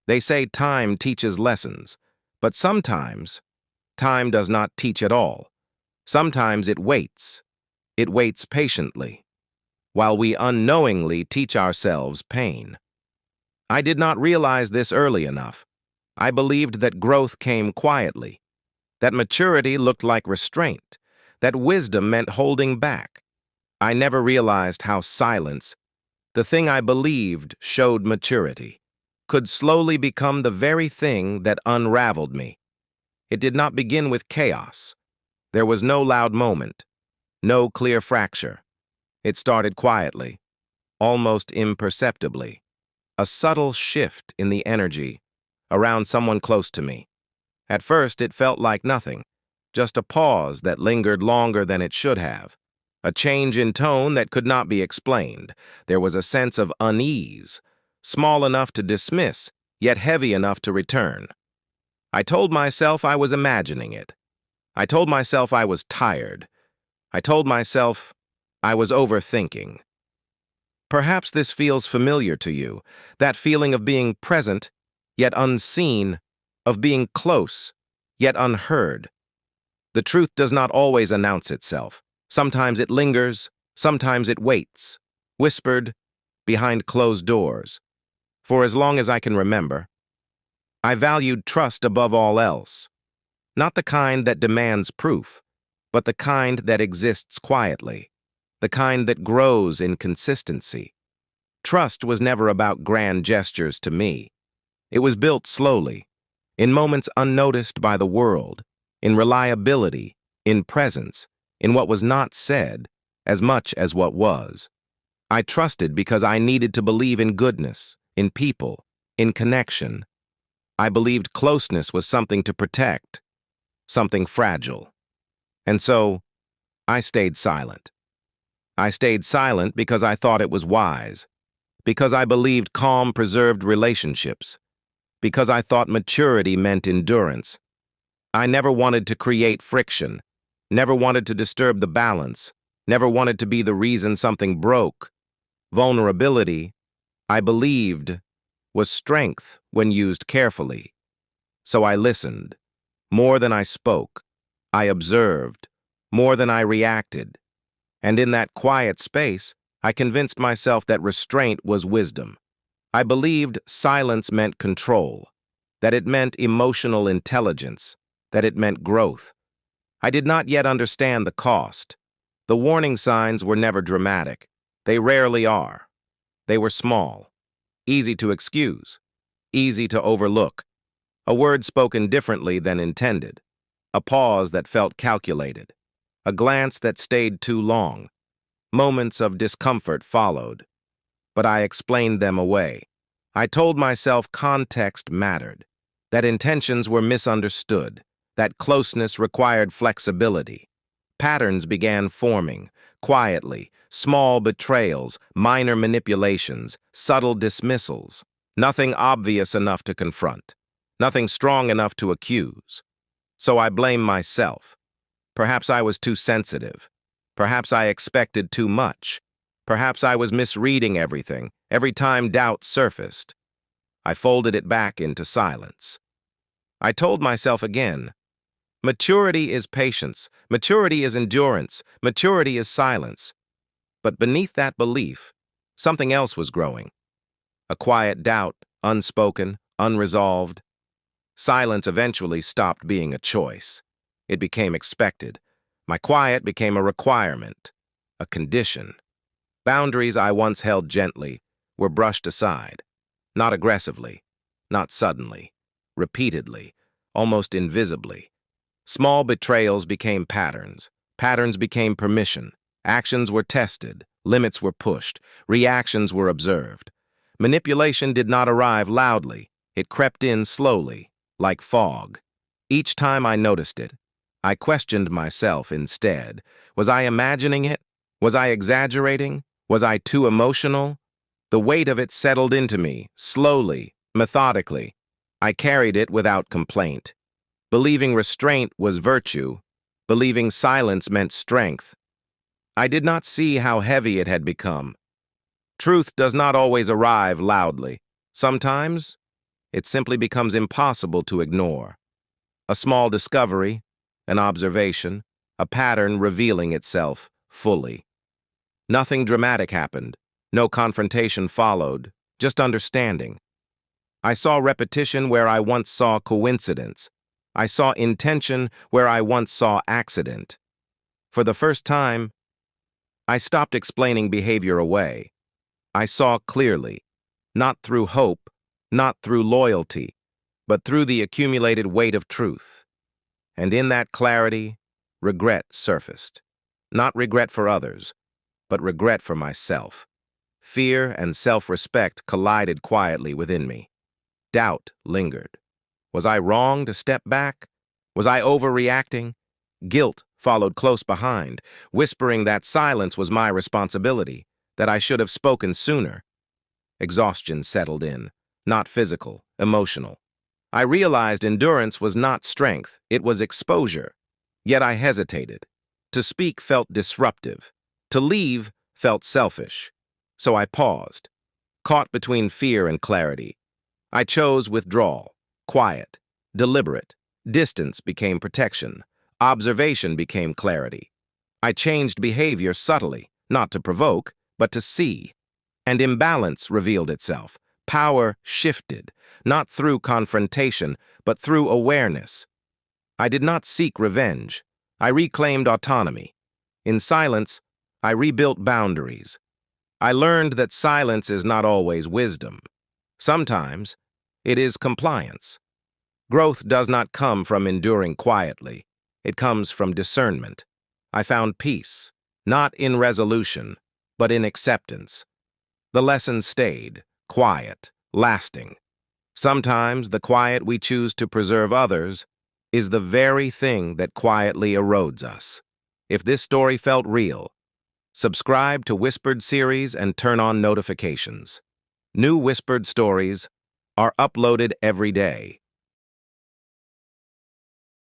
They say time teaches lessons, but sometimes time does not teach at all. Sometimes it waits. It waits patiently, while we unknowingly teach ourselves pain. I did not realize this early enough. I believed that growth came quietly, that maturity looked like restraint, that wisdom meant holding back. I never realized how silence, the thing I believed showed maturity, could slowly become the very thing that unraveled me. It did not begin with chaos. There was no loud moment, no clear fracture. It started quietly, almost imperceptibly, a subtle shift in the energy around someone close to me. At first, it felt like nothing, just a pause that lingered longer than it should have, a change in tone that could not be explained. There was a sense of unease, small enough to dismiss, yet heavy enough to return. I told myself I was imagining it. I told myself I was tired. I told myself I was overthinking. Perhaps this feels familiar to you, that feeling of being present, yet unseen, of being close, yet unheard. The truth does not always announce itself. Sometimes it lingers, sometimes it waits, whispered, behind closed doors. For as long as I can remember, I valued trust above all else. Not the kind that demands proof, but the kind that exists quietly, the kind that grows in consistency. Trust was never about grand gestures to me. It was built slowly, in moments unnoticed by the world, in reliability, in presence, in what was not said, as much as what was. I trusted because I needed to believe in goodness, in people, in connection. I believed closeness was something to protect, something fragile. And so, I stayed silent. I stayed silent because I thought it was wise, because I believed calm preserved relationships, because I thought maturity meant endurance. I never wanted to create friction, never wanted to disturb the balance, never wanted to be the reason something broke. Vulnerability, I believed, was strength when used carefully. So I listened. More than I spoke, I observed. More than I reacted. And in that quiet space, I convinced myself that restraint was wisdom. I believed silence meant control, that it meant emotional intelligence, that it meant growth. I did not yet understand the cost. The warning signs were never dramatic. They rarely are. They were small, easy to excuse, easy to overlook. A word spoken differently than intended, a pause that felt calculated, a glance that stayed too long. Moments of discomfort followed, but I explained them away. I told myself context mattered, that intentions were misunderstood, that closeness required flexibility. Patterns began forming, quietly, small betrayals, minor manipulations, subtle dismissals, nothing obvious enough to confront, nothing strong enough to accuse. So I blamed myself. Perhaps I was too sensitive. Perhaps I expected too much. Perhaps I was misreading everything, every time doubt surfaced. I folded it back into silence. I told myself again, maturity is patience, maturity is endurance, maturity is silence. But beneath that belief, something else was growing. A quiet doubt, unspoken, unresolved. Silence eventually stopped being a choice. It became expected. My quiet became a requirement, a condition. Boundaries I once held gently were brushed aside, not aggressively, not suddenly, repeatedly, almost invisibly. Small betrayals became patterns. Patterns became permission. Actions were tested. Limits were pushed. Reactions were observed. Manipulation did not arrive loudly. It crept in slowly, like fog. Each time I noticed it, I questioned myself instead. Was I imagining it? Was I exaggerating? Was I too emotional? The weight of it settled into me, slowly, methodically. I carried it without complaint. Believing restraint was virtue, believing silence meant strength. I did not see how heavy it had become. Truth does not always arrive loudly. Sometimes, it simply becomes impossible to ignore. A small discovery, an observation, a pattern revealing itself fully. Nothing dramatic happened. No confrontation followed, just understanding. I saw repetition where I once saw coincidence. I saw intention where I once saw accident. For the first time, I stopped explaining behavior away. I saw clearly, not through hope, not through loyalty, but through the accumulated weight of truth. And in that clarity, regret surfaced. Not regret for others, but regret for myself. Fear and self-respect collided quietly within me. Doubt lingered. Was I wrong to step back? Was I overreacting? Guilt followed close behind, whispering that silence was my responsibility, that I should have spoken sooner. Exhaustion settled in, not physical, emotional. I realized endurance was not strength, it was exposure. Yet I hesitated. To speak felt disruptive. To leave felt selfish. So I paused, caught between fear and clarity. I chose withdrawal, quiet, deliberate. Distance became protection. Observation became clarity. I changed behavior subtly, not to provoke, but to see. And imbalance revealed itself. Power shifted, not through confrontation, but through awareness. I did not seek revenge. I reclaimed autonomy. In silence, I rebuilt boundaries. I learned that silence is not always wisdom. Sometimes, it is compliance. Growth does not come from enduring quietly. It comes from discernment. I found peace, not in resolution, but in acceptance. The lesson stayed, quiet, lasting. Sometimes the quiet we choose to preserve others is the very thing that quietly erodes us. If this story felt real, subscribe to Whispered Series and turn on notifications. New Whispered Stories are uploaded every day.